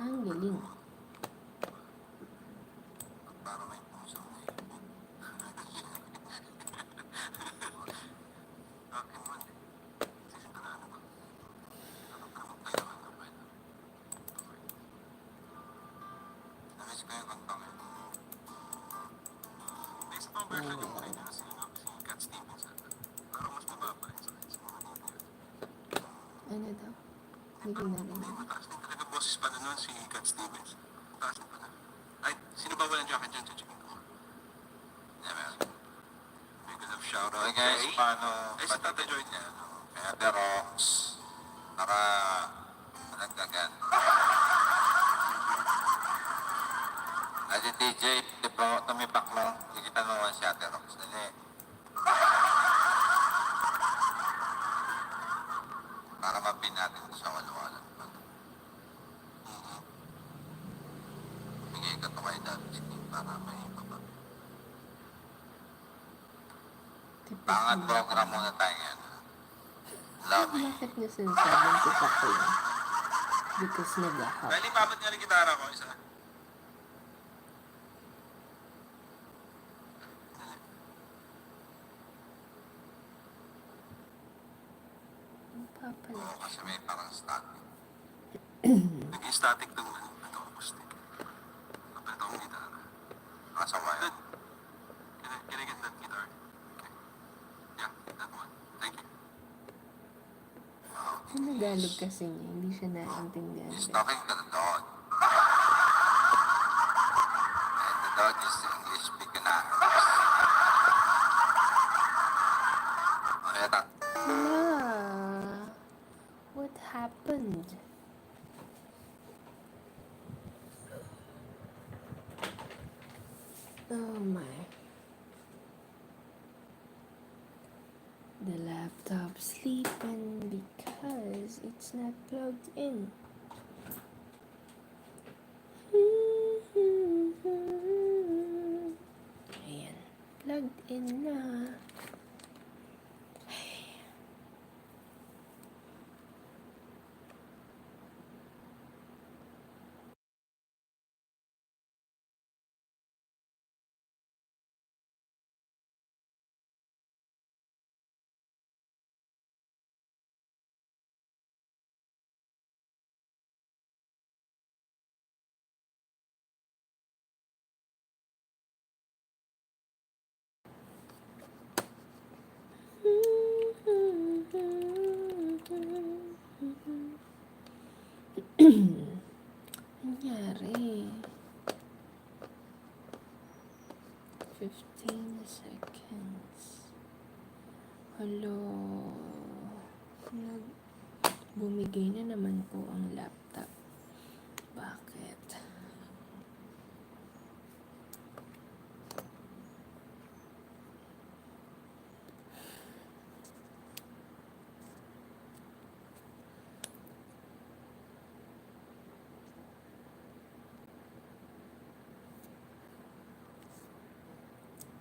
Ang galing. Para may puso mo eh. Akin man eh. Sisintalaan ako. Nakakamot tayo ka na pwede. Namiss ko yung kantang eh. May isa pang version yung rin niya si Cat Stevens. Pero mas mababa rin sa mga video. Ano daw? Hindi ko narinig. Mataas din talaga boses pa na nun si Cat Stevens. Mataas din pa na. Ay, sino ba walang jacket dyan sa chicken ko? Yeah, man. Big enough shout out. Okay guys, paano Ay, si Tata Joy niya. kaya The Rocks para nagdagan. Aja DJ, di po tumipak lang. Kita naman si Ate Rocks. Dali. Para mapin natin sa walwalan. Bigay ka to kay Dad para may baba. Pangat program muna tayo yan. Love it. Bakit niya sinasabing tipak ko lang? Because nag-ahap. Dahil ipabot niya ng gitara ko, isa. Ang papala. Oo, kasi may parang static. Naging static daw ano, ito acoustic. Kapag ito ang gitara. Kasama Good. yun. Can I get that guitar? Okay. Yeah, that one. Thank you. Ang Nagalog kasi niya, hindi siya naiintindihan. He's talking to the dog. And the dog is English speaking actress. Kaya What happened? Oh my. The laptop's sleeping because it's not plugged in. Ayan. Plugged in na. Nangyari. 15 seconds. Hello. Bumigay na naman po ang laptop. Bakit?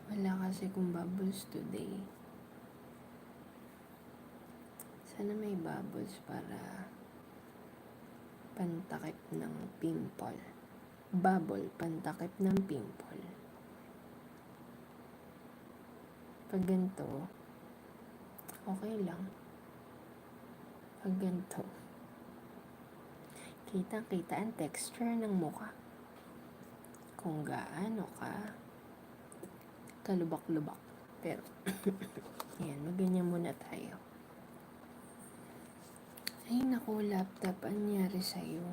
Wala kasi kung bubbles today. Sana may bubbles para pantakip ng pimple. Bubble, pantakip ng pimple. Pag ganito, okay lang. Pag ganito, kitang-kita ang texture ng mukha. Kung gaano ka kalubak-lubak. Pero, ayan, maganyan muna tayo. Ay, naku, laptop, ang nangyari sa'yo?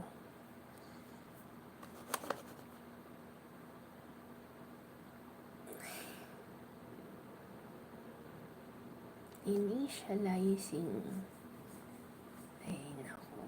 Initializing. Ay, naku.